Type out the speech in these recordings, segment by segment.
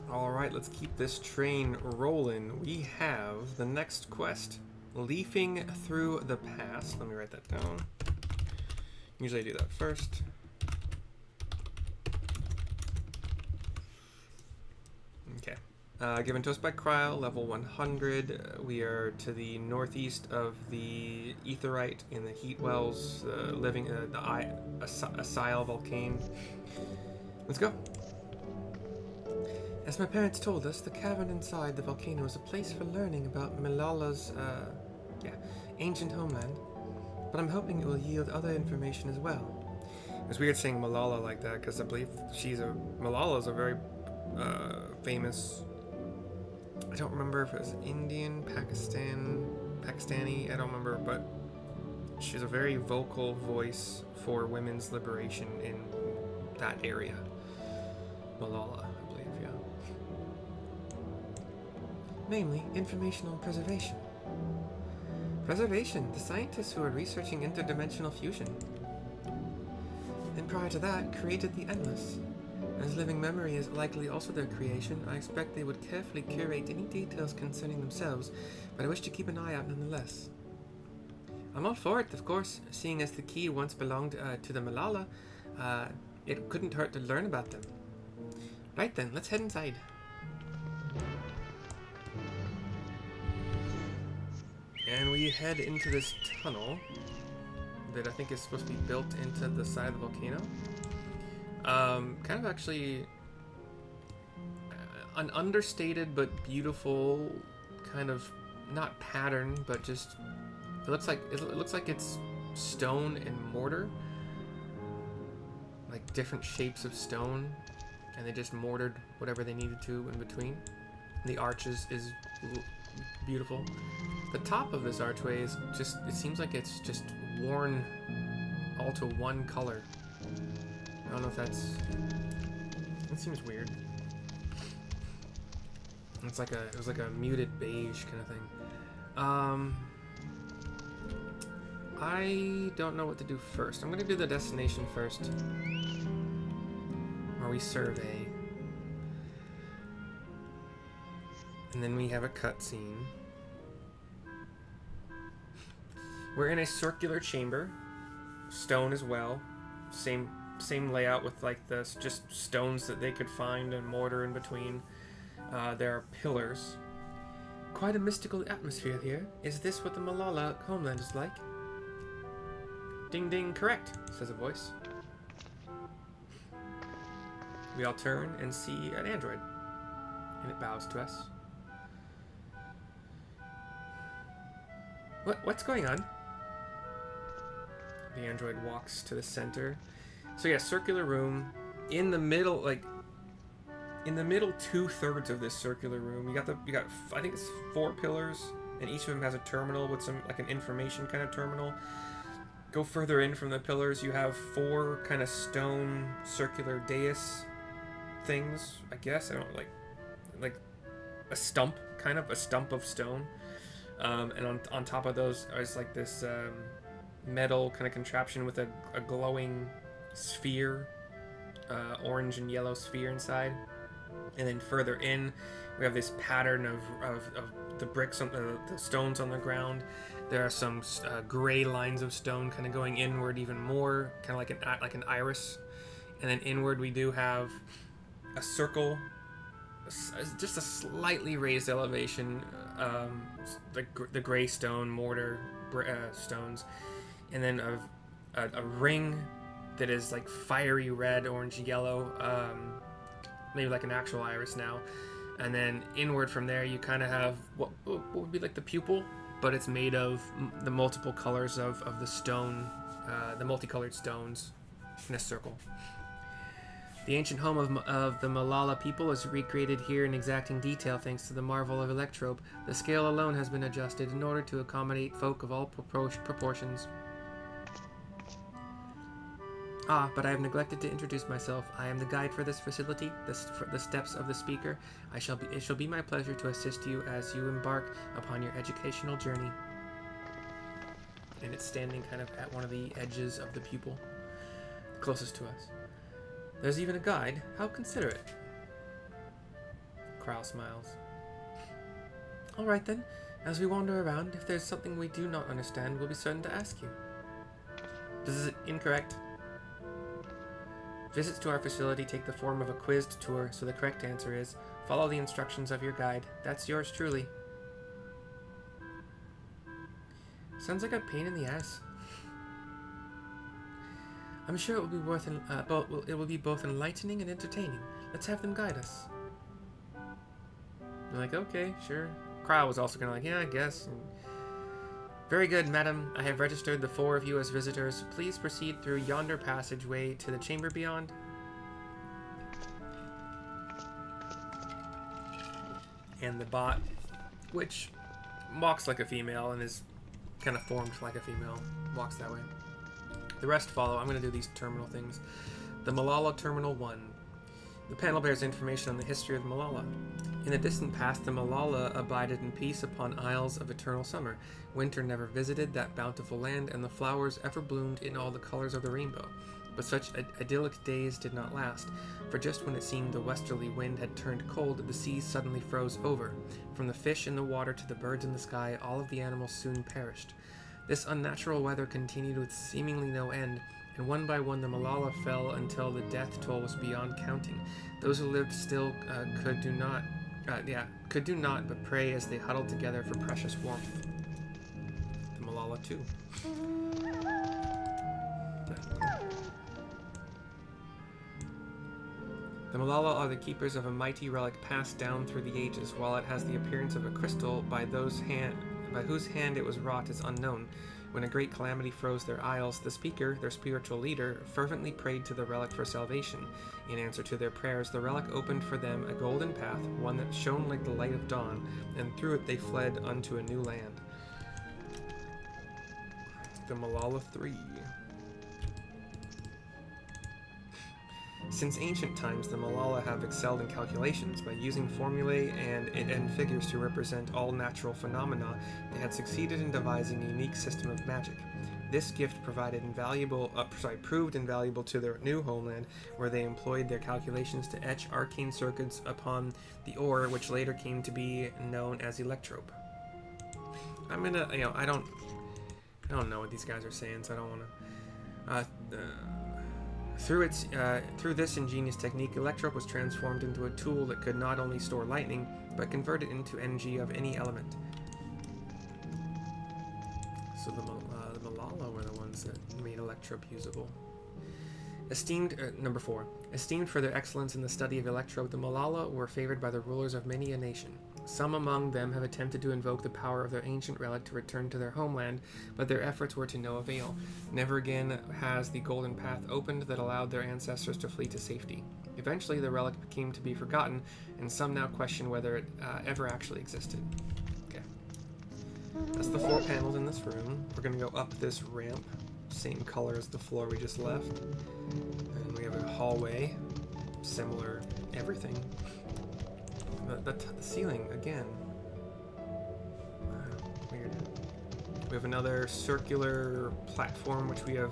Alright, let's keep this train rolling. We have the next quest, Leafing Through the Past. Let me write that down. Usually I do that first. Okay. Given to us by Cryle, level 100. We are to the northeast of the Aetheryte in the Heat Wells, living the Asile volcano. Let's go. As my parents told us, the cavern inside the volcano is a place for learning about Milalla's, ancient homeland. But I'm hoping it will yield other information as well. It was weird saying Milalla like that, because I believe Milalla's a very famous, I don't remember if it was Indian, Pakistani, I don't remember, but she's a very vocal voice for women's liberation in that area. Milalla, I believe, yeah. Namely, informational preservation. Preservation, the scientists who are researching interdimensional fusion. And prior to that, created the Endless. As living memory is likely also their creation, I expect they would carefully curate any details concerning themselves, but I wish to keep an eye out nonetheless. I'm all for it, of course, seeing as the key once belonged to the Milalla. It couldn't hurt to learn about them. Right then, let's head inside. And we head into this tunnel that I think is supposed to be built into the side of the volcano. Kind of actually an understated but beautiful kind of, not pattern, but just it looks like it's stone and mortar, like different shapes of stone, and they just mortared whatever they needed to in between. And the arches is beautiful. The top of this archway is just, it seems like it's just worn all to one color. I don't know if that seems weird. It was like a muted beige kind of thing. I don't know what to do first. I'm gonna do the destination first. Or we survey. And then we have a cutscene. We're in a circular chamber. Stone as well. Same layout with like this, just stones that they could find and mortar in between. There are pillars. Quite a mystical atmosphere here. Is this what the Milalla homeland is like? Ding ding, correct, says a voice. We all turn and see an android, and it bows to us. What's going on? The android walks to the center. So yeah, circular room. In the middle, like in the middle 2/3 of this circular room, you got I think it's 4 pillars, and each of them has a terminal with some like an information kind of terminal. Go further in from the pillars, you have 4 kind of stone circular dais things. I guess I don't like a stump of stone, and on top of those is like this metal kind of contraption with a glowing sphere, orange and yellow sphere inside. And then further in, we have this pattern of the bricks on the stones on the ground. There are some gray lines of stone kind of going inward even more, kind of like an iris. And then inward we do have a circle, just a slightly raised elevation, the gray stone mortar stones, and then a ring that is like fiery red, orange, yellow, maybe like an actual iris now. And then inward from there, you kind of have what would be like the pupil, but it's made of the multiple colors of the stone, the multicolored stones in a circle. The ancient home of the Milalla people is recreated here in exacting detail thanks to the marvel of Electrope. The scale alone has been adjusted in order to accommodate folk of all proportions. Ah, but I have neglected to introduce myself. I am the guide for this facility, the steps of the speaker. It shall be my pleasure to assist you as you embark upon your educational journey. And it's standing kind of at one of the edges of the pupil, closest to us. There's even a guide. How considerate. Crow smiles. Alright then, as we wander around, if there's something we do not understand, we'll be certain to ask you. This is incorrect. Visits to our facility take the form of a quizzed tour, so the correct answer is, follow the instructions of your guide. That's yours truly. Sounds like a pain in the ass. I'm sure it will be it will be both enlightening and entertaining. Let's have them guide us. I'm like, okay, sure. Crow was also kind of like, yeah, I guess. And, very good, madam. I have registered the 4 of you as visitors. Please proceed through yonder passageway to the chamber beyond. And the bot, which walks like a female and is kind of formed like a female, walks that way. The rest follow. I'm going to do these terminal things. The Milalla Terminal 1. The panel bears information on the history of Milalla. In the distant past, the Milalla abided in peace upon isles of eternal summer. Winter never visited that bountiful land, and the flowers ever bloomed in all the colors of the rainbow. But such idyllic days did not last, for just when it seemed the westerly wind had turned cold, the seas suddenly froze over. From the fish in the water to the birds in the sky, all of the animals soon perished. This unnatural weather continued with seemingly no end, and one by one the Milalla fell until the death toll was beyond counting. Those who lived still could do not but pray as they huddled together for precious warmth. The Milalla too. The Milalla are the keepers of a mighty relic passed down through the ages. While it has the appearance of a crystal, by whose hand it was wrought is unknown. When a great calamity froze their isles, the speaker, their spiritual leader, fervently prayed to the relic for salvation. In answer to their prayers, the relic opened for them a golden path, one that shone like the light of dawn, and through it they fled unto a new land. The Milalla 3. Since ancient times, the Milalla have excelled in calculations. By using formulae and figures to represent all natural phenomena, they had succeeded in devising a unique system of magic. This gift proved invaluable to their new homeland, where they employed their calculations to etch arcane circuits upon the ore, which later came to be known as electrope. I'm gonna, I don't know what these guys are saying, so I don't want to. Through this ingenious technique, electrope was transformed into a tool that could not only store lightning, but convert it into energy of any element. So the Milalla were the ones that made electrope usable. Number 4. Esteemed for their excellence in the study of electrope, the Milalla were favored by the rulers of many a nation. Some among them have attempted to invoke the power of their ancient relic to return to their homeland, but their efforts were to no avail. Never again has the golden path opened that allowed their ancestors to flee to safety. Eventually, the relic came to be forgotten, and some now question whether it ever actually existed. Okay. That's the 4 panels in this room. We're going to go up this ramp, same color as the floor we just left. And we have a hallway, similar everything. The ceiling, again. Weird. We have another circular platform, which we have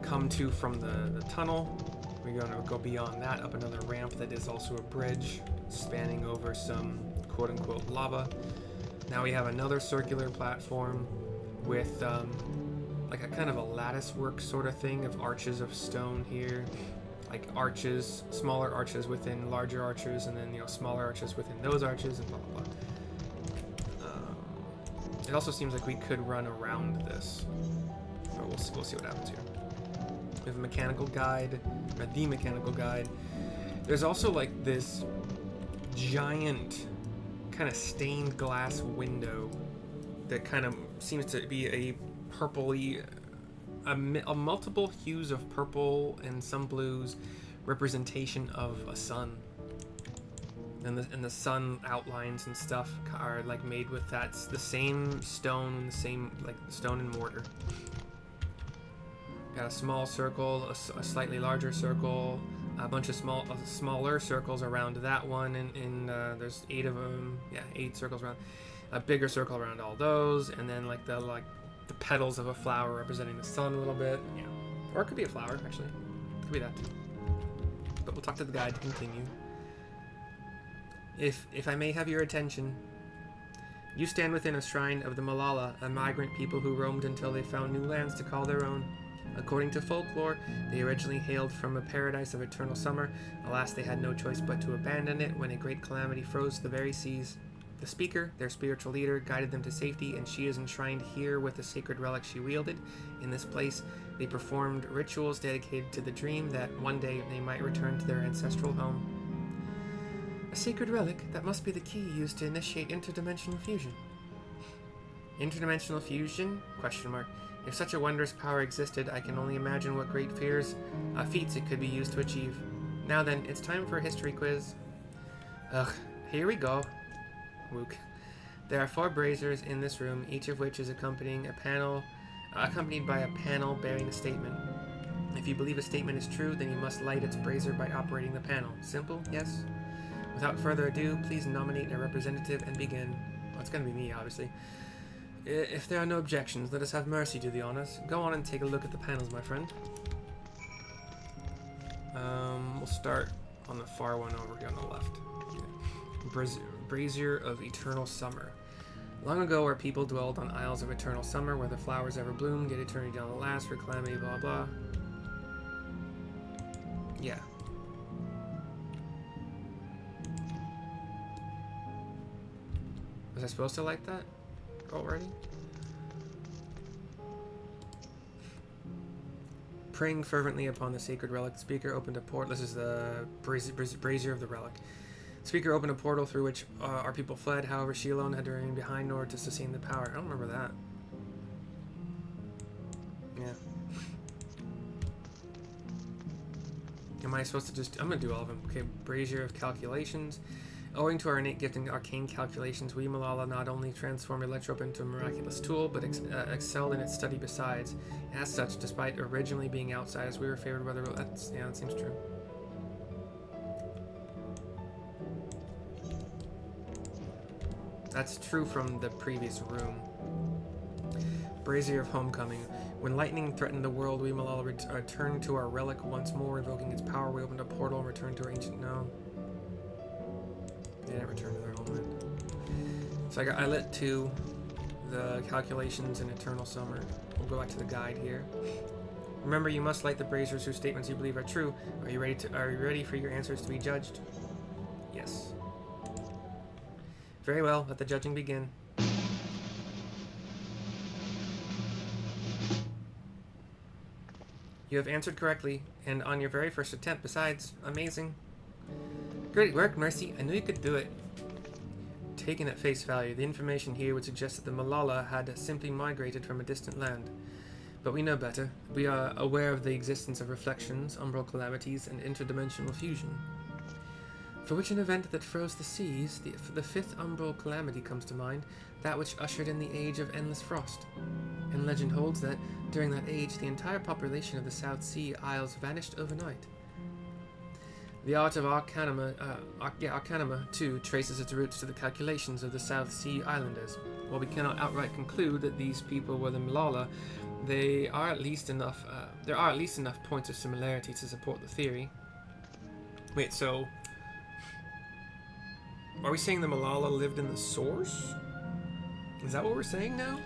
come to from the tunnel. We're going to go beyond that, up another ramp that is also a bridge, spanning over some quote-unquote lava. Now we have another circular platform with like a kind of a lattice work sort of thing of arches of stone here. Like arches, smaller arches within larger arches, and then smaller arches within those arches, and blah blah blah. It also seems like we could run around this, but we'll see what happens here. We have a mechanical guide, or the mechanical guide. There's also like this giant, kind of stained glass window that kind of seems to be a purpley. A multiple hues of purple and some blues representation of a sun, and the sun outlines and stuff are like made with the same stone, the same like stone and mortar. Got a small circle, a slightly larger circle, a bunch of smaller circles around that one, and there's 8 of them. Yeah, 8 circles around. A bigger circle around all those, and then like the petals of a flower representing the sun a little bit. Yeah. Or it could be a flower, actually. It could be that too. But we'll talk to the guide to continue. If I may have your attention, you stand within a shrine of the Milalla, a migrant people who roamed until they found new lands to call their own. According to folklore, they originally hailed from a paradise of eternal summer. Alas, they had no choice but to abandon it when a great calamity froze the very seas. The speaker, their spiritual leader, guided them to safety, and she is enshrined here with the sacred relic she wielded. In this place, they performed rituals dedicated to the dream that one day they might return to their ancestral home. A sacred relic, that must be the key used to initiate interdimensional fusion. Interdimensional fusion? Question mark. If such a wondrous power existed, I can only imagine what great feats it could be used to achieve. Now then, it's time for a history quiz. Ugh, here we go. Wook. There are 4 braziers in this room, each of which is accompanied by a panel bearing a statement. If you believe a statement is true, then you must light its brazier by operating the panel. Simple? Yes? Without further ado, please nominate a representative and begin. Well, it's going to be me, obviously. If there are no objections, let us have Mercy do the honors. Go on and take a look at the panels, my friend. We'll start on the far one over here on the left. Okay. Brazier of Eternal Summer. Long ago, our people dwelled on isles of eternal summer, where the flowers ever bloomed, yet eternity down the last, for calamity, blah blah. Yeah. Was I supposed to like that already? Praying fervently upon the sacred relic, the speaker opened a portal. This is the brazier of the relic. The speaker opened a portal through which our people fled. However, she alone had to remain behind in order to sustain the power. I don't remember that. Yeah. Am I supposed to just... I'm going to do all of them. Okay, brazier of calculations. Owing to our innate gift in arcane calculations, we Milalla not only transformed Electrope into a miraculous tool, but excelled in its study besides. As such, despite originally being outsiders, we were favored by the... that seems true. That's true from the previous room. Brazier of Homecoming. When lightning threatened the world, we Milalla returned to our relic once more, invoking its power. We opened a portal and returned to our ancient... No. They didn't return to their homeland. So I lit 2, the calculations and eternal summer. We'll go back to the guide here. Remember, you must light the braziers whose statements you believe are true. Are you ready for your answers to be judged? Yes. Very well. Let the judging begin. You have answered correctly, and on your very first attempt. Besides, amazing. Great work, Mercy. I knew you could do it. Taken at face value, the information here would suggest that the Milalla had simply migrated from a distant land. But we know better. We are aware of the existence of reflections, umbral calamities, and interdimensional fusion. For which an event that froze the seas, the 5th umbral calamity comes to mind, that which ushered in the age of endless frost. And legend holds that, during that age, the entire population of the South Sea Isles vanished overnight. The art of Arcanima, too, traces its roots to the calculations of the South Sea Islanders. While we cannot outright conclude that these people were the Milalla, there are at least enough points of similarity to support the theory. Wait, so... Are we saying the Milalla lived in the source? Is that what we're saying now?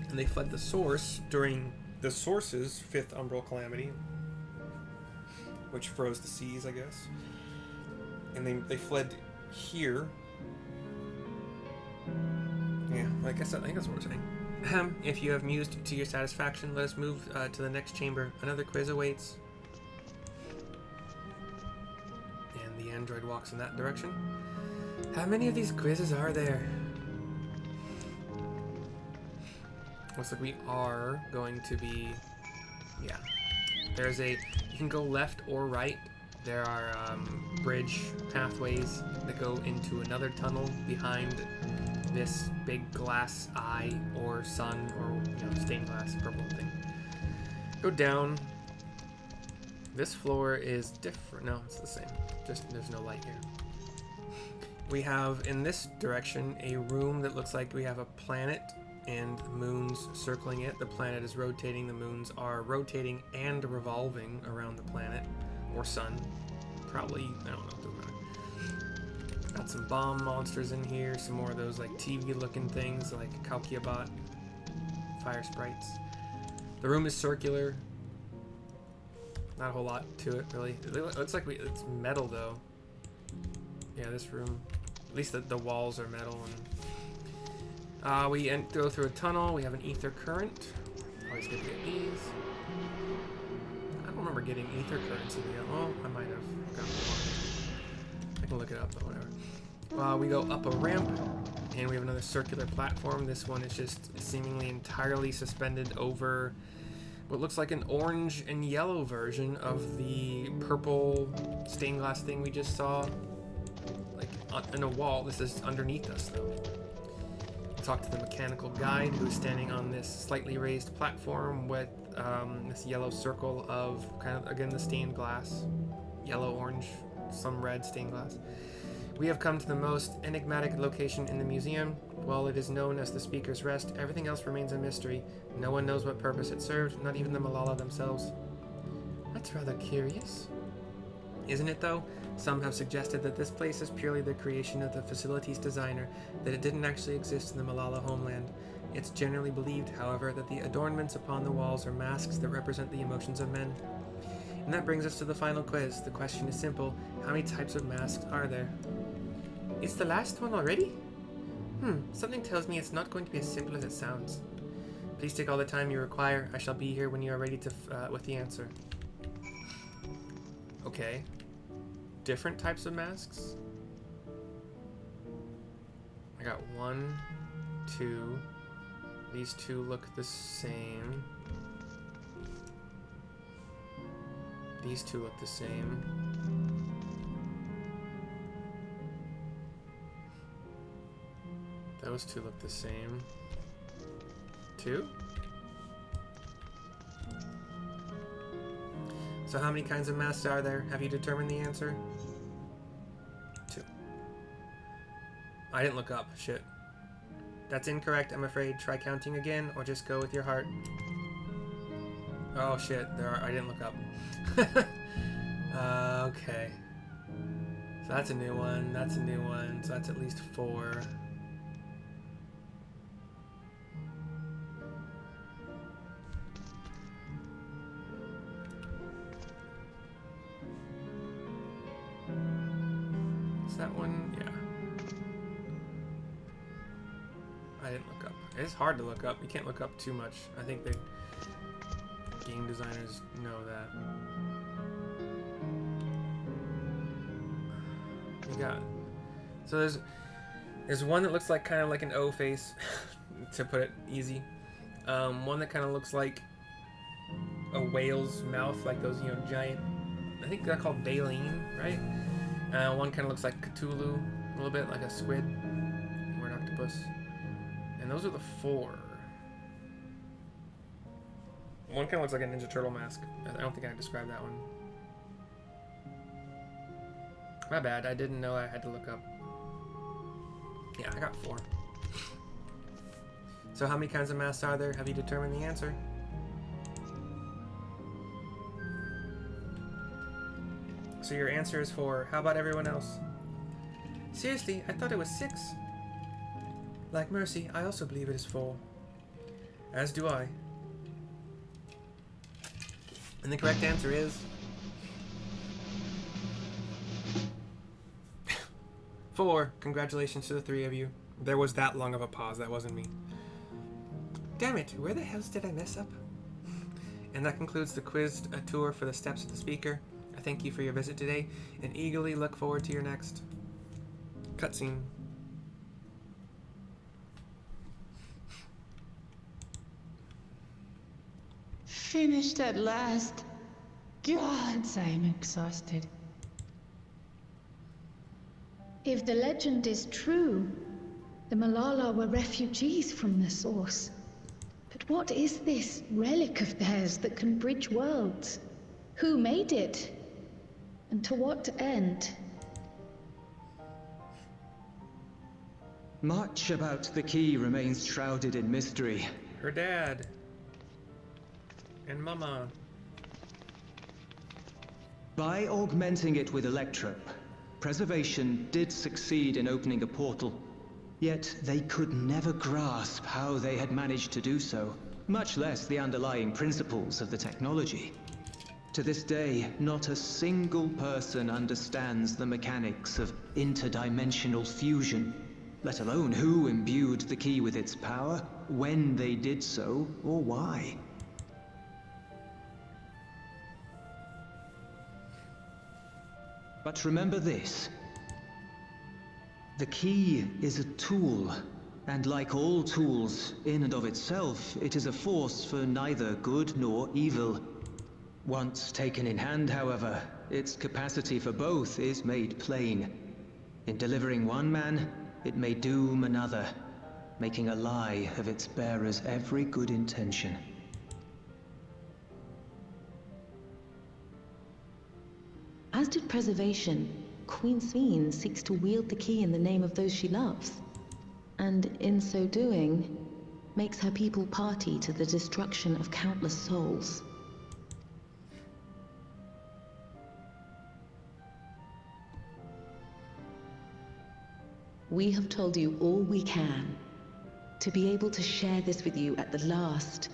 And they fled the source during... the source's 5th umbral calamity, which froze the seas, I guess. And they fled here. Yeah, I think that's what we're saying. If you have mused to your satisfaction, let us move to the next chamber. Another quiz awaits. And the android walks in that direction. How many of these quizzes are there? Looks like we are going to be... Yeah. There's a... You can go left or right. There are bridge pathways that go into another tunnel behind this big glass eye or sun or, stained glass purple thing. Go down. This floor is different. No, it's the same. Just there's no light here. We have, in this direction, a room that looks like we have a planet and moons circling it. The planet is rotating, the moons are rotating and revolving around the planet, or sun. Probably, I don't know, doesn't matter. Got some bomb monsters in here, some more of those like TV looking things like Kalkiabot, fire sprites. The room is circular. Not a whole lot to it, really. It looks like it's metal, though. Yeah, this room. At least the walls are metal. And we go through a tunnel. We have an ether current. Always good to get these. I don't remember getting ether currents in the... Oh, I might have gotten one. I can look it up, but whatever. We go up a ramp, and we have another circular platform. This one is just seemingly entirely suspended over what looks like an orange and yellow version of the purple stained glass thing we just saw, like in a wall. This is underneath us, though. We'll talk to the mechanical guide, who's standing on this slightly raised platform with this yellow circle of kind of, again, the stained glass, yellow, orange, some red stained glass. We have come to the most enigmatic location in the museum. While it is known as the Speaker's Rest, everything else remains a mystery. No one knows what purpose it served, not even the Milalla themselves. That's rather curious. Isn't it, though? Some have suggested that this place is purely the creation of the facility's designer, that it didn't actually exist in the Milalla homeland. It's generally believed, however, that the adornments upon the walls are masks that represent the emotions of men. And that brings us to the final quiz. The question is simple. How many types of masks are there? It's the last one already? Something tells me it's not going to be as simple as it sounds. Please take all the time you require. I shall be here when you are ready to with the answer. Okay. Different types of masks? I got 1, 2. These two look the same. These two look the same. Those two look the same. 2? So how many kinds of masks are there? Have you determined the answer? 2. I didn't look up. Shit. That's incorrect, I'm afraid. Try counting again, or just go with your heart. Oh shit, I didn't look up. Okay. So that's a new one, that's a new one, so that's at least 4. Is that one? Yeah. I didn't look up. It's hard to look up. You can't look up too much. I think the game designers know that. We got... So there's one that looks like kind of like an O face, to put it easy. One that kind of looks like a whale's mouth, like those, you know, giant... I think they're called baleen, right? One kind of looks like Cthulhu, a little bit like a squid or an octopus. And those are the 4. One kind of looks like a Ninja Turtle mask. I don't think I described that one. My bad, I didn't know I had to look up. Yeah, I got 4. So how many kinds of masks are there? Have you determined the answer? So your answer is 4. How about everyone else? Seriously, I thought it was 6. Like Mercy, I also believe it is 4. As do I. And the correct answer is... 4. Congratulations to the 3 of you. There was that long of a pause, that wasn't me. Damn it, where the hell did I mess up? And that concludes the quiz tour for the steps of the speaker. I thank you for your visit today, and eagerly look forward to your next cutscene. Finished at last. Gods, I'm exhausted. If the legend is true, the Milalla were refugees from the source. But what is this relic of theirs that can bridge worlds? Who made it? And to what end? Much about the key remains shrouded in mystery. Her dad. And Mama. By augmenting it with electrope, Preservation did succeed in opening a portal. Yet they could never grasp how they had managed to do so, much less the underlying principles of the technology. To this day, not a single person understands the mechanics of interdimensional fusion, let alone who imbued the key with its power, when they did so, or why. But remember this. The key is a tool, and like all tools, in and of itself, it is a force for neither good nor evil. Once taken in hand, however, its capacity for both is made plain. In delivering one man, it may doom another, making a lie of its bearer's every good intention. As did Preservation, Queen Sveen seeks to wield the key in the name of those she loves, and in so doing, makes her people party to the destruction of countless souls. We have told you all we can. To be able to share this with you at the last,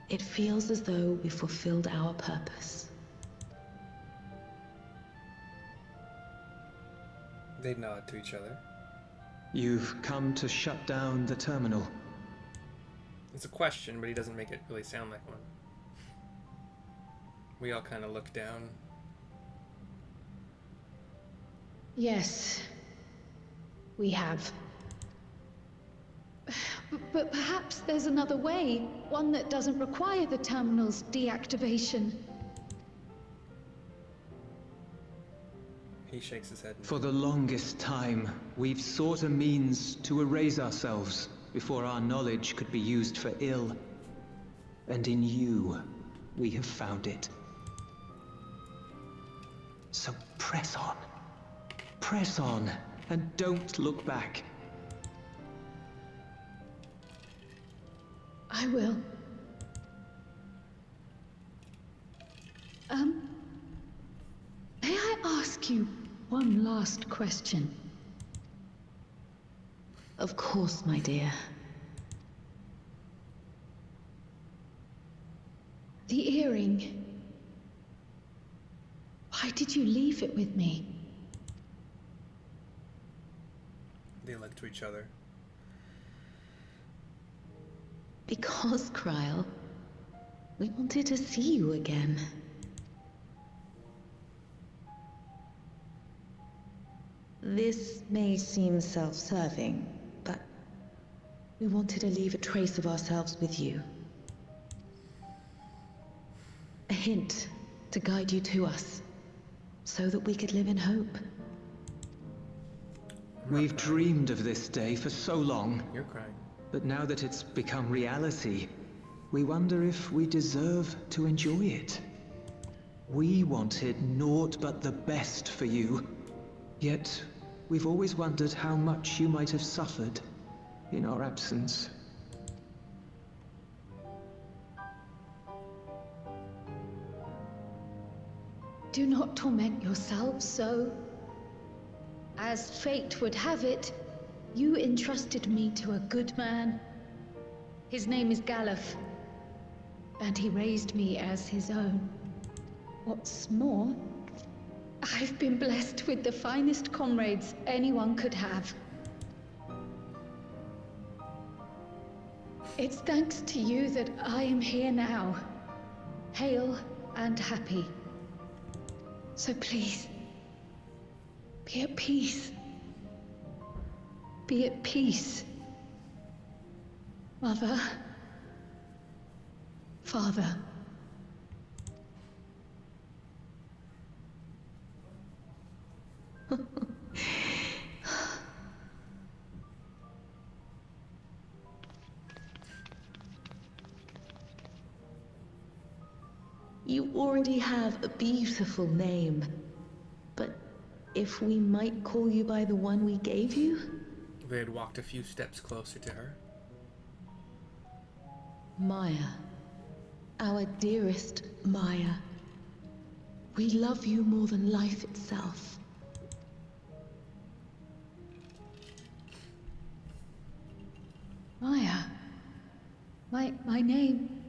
it feels as though we fulfilled our purpose. They nod to each other. You've come to shut down the terminal. It's a question, but he doesn't make it really sound like one. We all kind of look down. Yes, we have. But perhaps there's another way, one that doesn't require the terminal's deactivation. He shakes his head. For the longest time, we've sought a means to erase ourselves before our knowledge could be used for ill. And in you, we have found it. So press on. Press on, and don't look back. I will. May I ask you one last question? Of course, my dear. The earring. Why did you leave it with me? They look to each other. Because, Kryl, we wanted to see you again. This may seem self-serving, but we wanted to leave a trace of ourselves with you. A hint to guide you to us, so that we could live in hope. We've dreamed of this day for so long. You're crying. But now that it's become reality, we wonder if we deserve to enjoy it. We wanted naught but the best for you. Yet, we've always wondered how much you might have suffered in our absence. Do not torment yourselves so. As fate would have it, you entrusted me to a good man. His name is Galuf, and he raised me as his own. What's more, I've been blessed with the finest comrades anyone could have. It's thanks to you that I am here now, hale and happy. So please, be at peace. Be at peace. Mother. Father. You already have a beautiful name, but if we might call you by the one we gave you? They had walked a few steps closer to her. Maya. Our dearest Maya. We love you more than life itself. Maya. My name.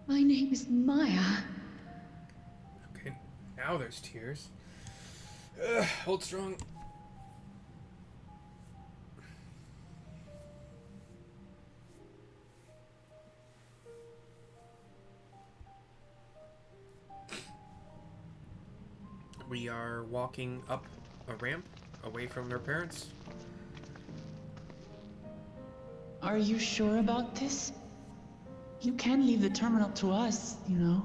My name is Maya. Okay, now there's tears. Ugh, hold strong. We are walking up a ramp away from her parents. Are you sure about this? You can leave the terminal to us, you know.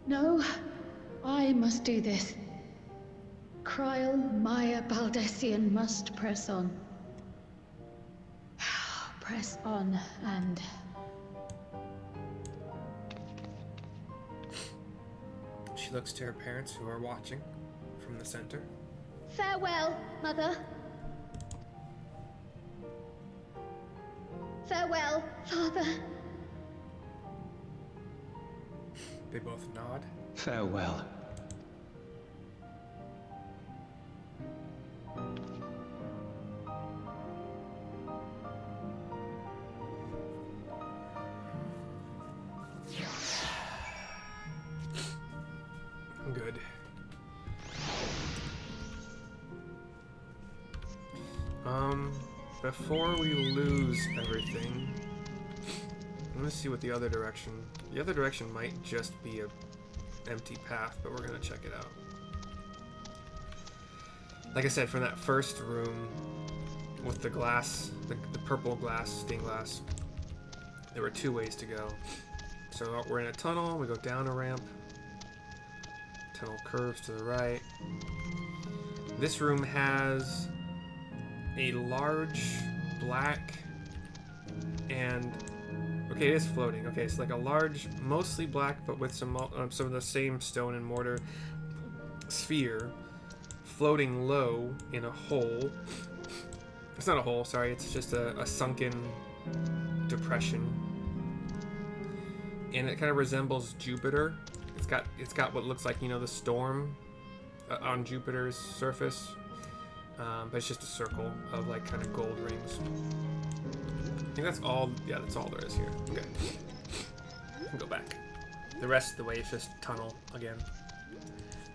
No, I must do this. Kryl, Maya, Baldessian must press on. Press on and... She looks to her parents who are watching from the center. Farewell, Mother. Farewell, Father. They both nod. Farewell. Good. Before we lose everything, I'm gonna see what the other direction. The other direction might just be a empty path, but we're gonna check it out. Like I said, from that first room with the glass, the purple glass, stained glass, there were two ways to go. So we're in a tunnel, we go down a ramp. Tunnel curves to the right. This room has a large black and okay, it is floating. Okay, it's like a large, mostly black, but with some of the same stone and mortar sphere floating low in a hole. It's not a hole, sorry. It's just a sunken depression, and it kind of resembles Jupiter. It's got what looks like, you know, the storm on Jupiter's surface, but it's just a circle of like kind of gold rings. I think that's all. Yeah, that's all there is here. Okay, we can go back. The rest of the way is just tunnel again.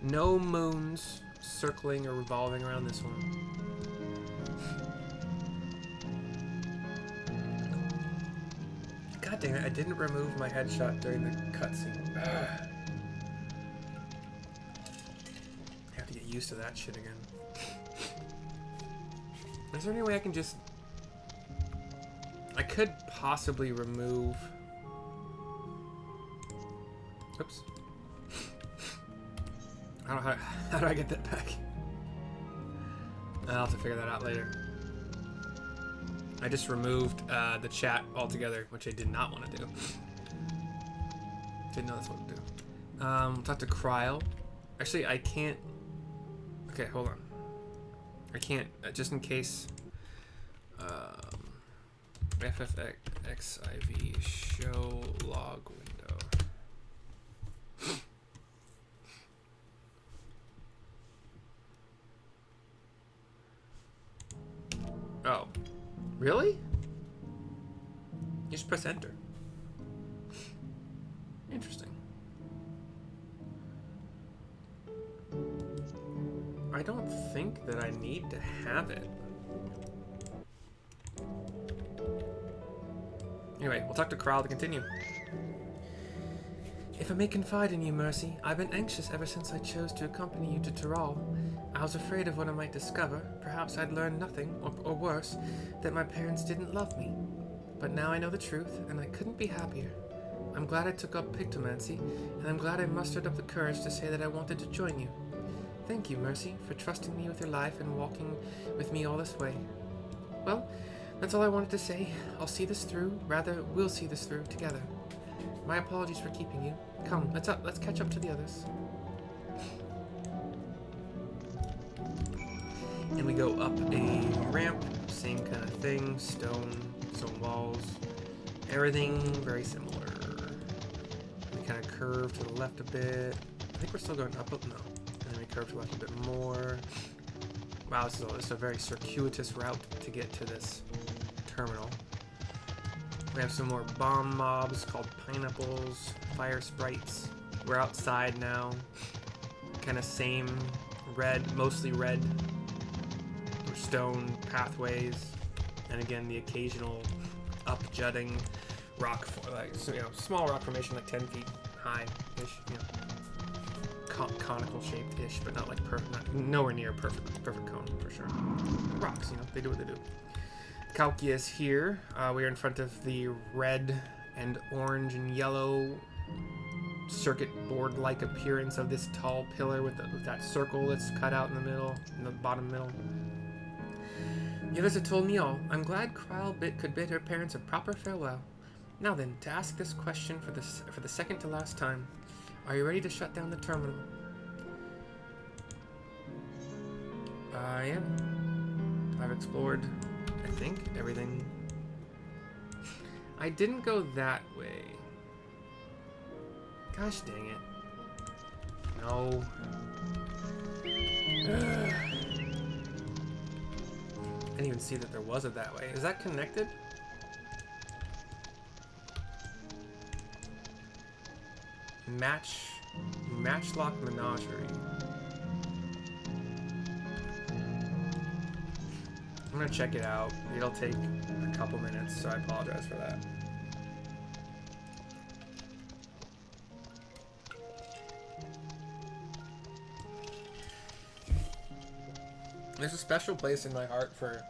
No moons circling or revolving around this one. God dang it! I didn't remove my headshot during the cutscene. Used to that shit again. Is there any way I can just... I could possibly remove... Oops. How do I get that back? I'll have to figure that out later. I just removed the chat altogether, which I did not want to do. Didn't know that's what to do. Talk to Kryl. Actually, I can't... Okay, hold on. I can't, just in case, FFXIV show log window. Oh, really? You just press enter. Interesting. I don't think that I need to have it. Anyway, we'll talk to Kryl to continue. If I may confide in you, Mercy, I've been anxious ever since I chose to accompany you to Tyrol. I was afraid of what I might discover. Perhaps I'd learn nothing, or worse, that my parents didn't love me. But now I know the truth, and I couldn't be happier. I'm glad I took up pictomancy, and I'm glad I mustered up the courage to say that I wanted to join you. Thank you, Mercy, for trusting me with your life and walking with me all this way. Well, that's all I wanted to say. I'll see this through. Rather, we'll see this through together. My apologies for keeping you. Come, let's catch up to the others. And we go up a ramp, same kind of thing, stone walls, everything very similar. We kind of curve to the left a bit. I think we're still going up, no. And then we curve to the left a bit more. Wow, this is a very circuitous route to get to this terminal. We have some more bomb mobs called pineapples, fire sprites. We're outside now. Kind of same red, mostly red, or stone pathways, and again the occasional up-jutting rock, small rock formation like 10 feet high-ish, conical shaped-ish, but not like nowhere near perfect cone for sure. Rocks, they do what they do. Kalki is here. We are in front of the red and orange and yellow circuit board-like appearance of this tall pillar with that circle that's cut out in the middle, in the bottom middle. The others have told me all. I'm glad Kryle could bid her parents a proper farewell. Now then, to ask this question for the second to last time, are you ready to shut down the terminal? I am. I've explored, I think, everything. I didn't go that way. Gosh dang it. No. I didn't even see that there was it that way. Is that connected? Matchlock Menagerie. I'm gonna check it out. It'll take a couple minutes, so I apologize for that. There's a special place in my heart for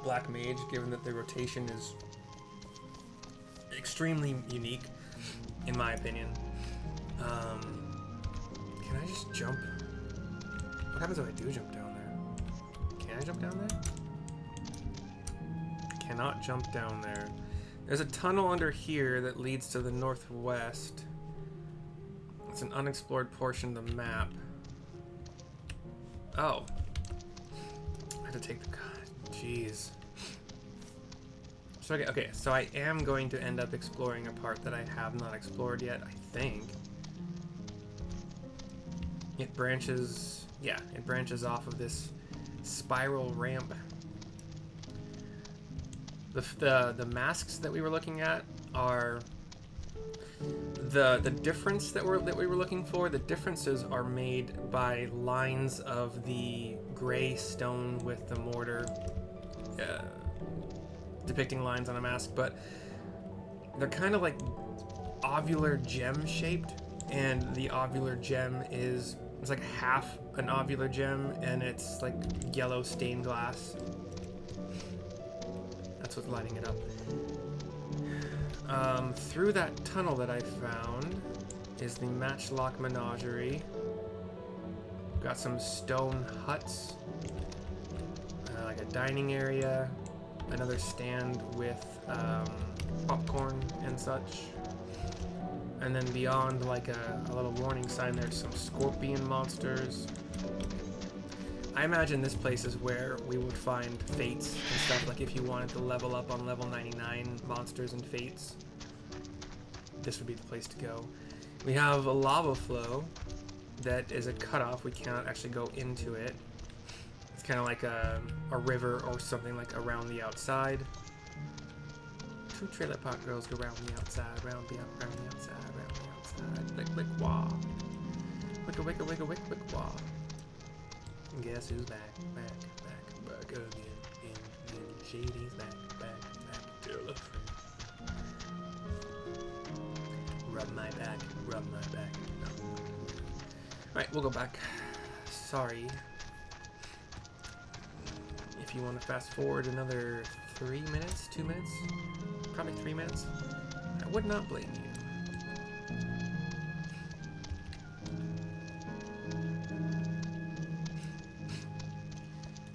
Black Mage, given that the rotation is extremely unique, in my opinion. Can I just jump? What happens if I do jump down there? Can I jump down there? I cannot jump down there. There's a tunnel under here that leads to the northwest. It's an unexplored portion of the map. Oh. I have to take the... God, jeez. So, okay, so I am going to end up exploring a part that I have not explored yet, I think. It branches... Yeah, it branches off of this spiral ramp. The masks that we were looking at are... The difference that we were looking for, the differences are made by lines of the gray stone with the mortar, depicting lines on a mask, but they're kind of like ovular gem shaped, and the ovular gem it's like half an ovular gem, and it's like yellow stained glass. That's what's lighting it up. Through that tunnel that I found is the Matchlock Menagerie. Got some stone huts, like a dining area, another stand with popcorn and such. And then beyond, like a little warning sign, there's some scorpion monsters. I imagine this place is where we would find fates and stuff, like if you wanted to level up on level 99 monsters and fates. This would be the place to go. We have a lava flow that is a cutoff. We cannot actually go into it. It's kind of like a river or something like around the outside. Two trailer park girls go round the outside, round the outside, round the outside. Lick, lick, wah. Wicka, wicka, wicka, wick, wick, wah. And guess who's back again. In Shady's back. Tell a friend. Rub my back. No. Alright, we'll go back. Sorry. If you want to fast forward another 3 minutes, 2 minutes, probably 3 minutes, I would not blame you.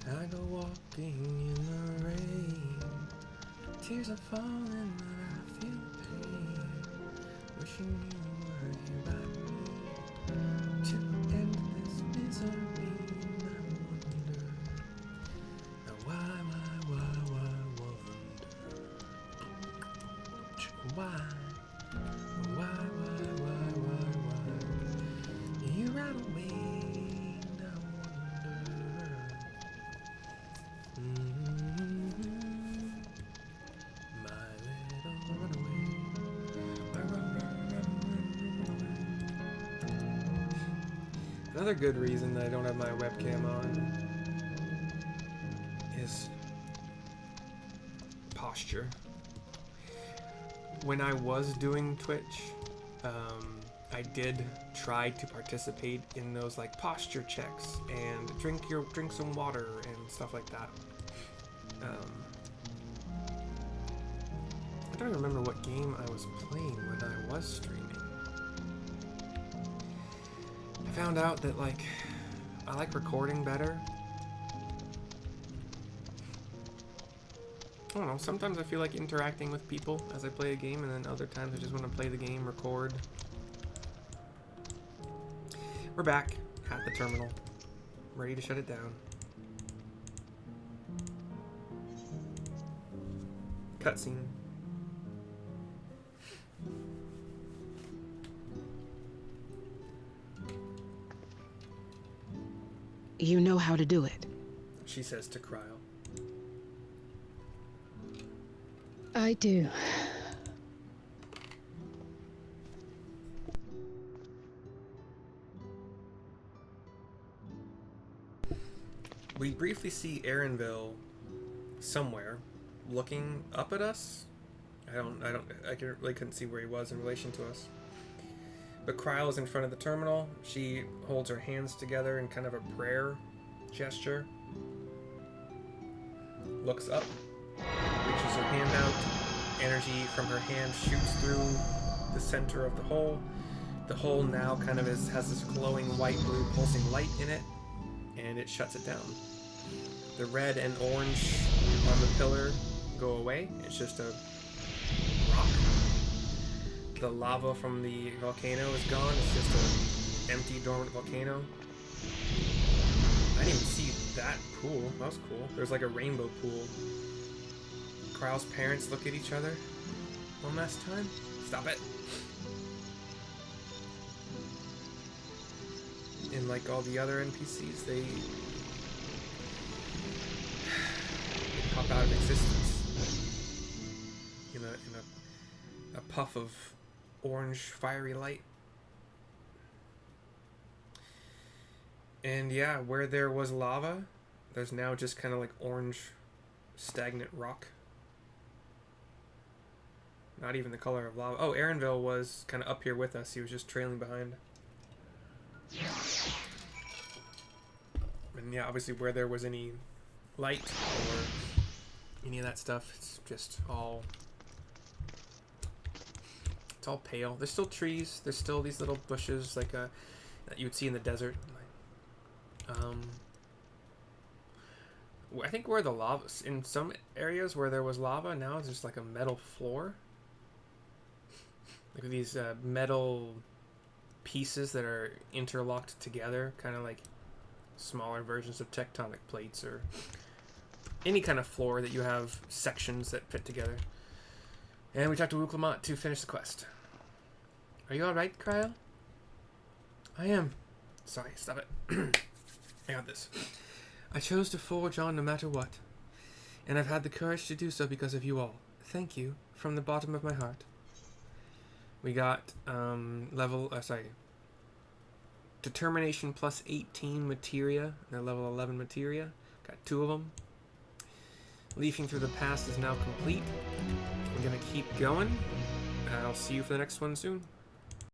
I go walking in the rain, tears are falling, but I feel the pain, wishing you were here by me, to end this misery, I wonder. Why, you ran away, now I wonder. My little runaway. Another good reason that I don't have my webcam on is posture. When I was doing Twitch, I did try to participate in those like posture checks and drink some water and stuff like that. I don't remember what game I was playing when I was streaming. I found out that like I like recording better. I don't know, sometimes I feel like interacting with people as I play a game, and then other times I just want to play the game, record. We're back at the terminal, ready to shut it down. Cutscene. You know how to do it. She says to Cryo. I do. We briefly see Aaronville somewhere looking up at us. I really couldn't see where he was in relation to us. But Cryo is in front of the terminal. She holds her hands together in kind of a prayer gesture. Looks up. Reaches her hand out. Energy from her hand shoots through the center of the hole. The hole now kind of has this glowing white-blue pulsing light in it, and it shuts it down. The red and orange on the pillar go away. It's just a rock. The lava from the volcano is gone. It's just an empty, dormant volcano. I didn't even see that pool. That was cool. There's like a rainbow pool. Cryo's parents look at each other. One last time. Stop it. And like all the other NPCs, they pop out of existence in a puff of orange fiery light. And yeah, where there was lava, there's now just kind of like orange stagnant rock. Not even the color of lava. Oh, Aaronville was kind of up here with us. He was just trailing behind. And yeah, obviously where there was any light or any of that stuff, it's just all... It's all pale. There's still trees. There's still these little bushes like that you would see in the desert. I think where the lava... In some areas where there was lava, now it's just like a metal floor. Like these metal pieces that are interlocked together, kind of like smaller versions of tectonic plates or any kind of floor that you have sections that fit together. And we talked to Umbral Calamity to finish the quest. Are you alright, Cryo? I am. Sorry, stop it. I got this. I chose to forge on no matter what, and I've had the courage to do so because of you all. Thank you from the bottom of my heart. We got determination plus 18 materia. They're level 11 materia. Got 2 of them. Leafing through the past is now complete. I'm gonna keep going. I'll see you for the next one soon.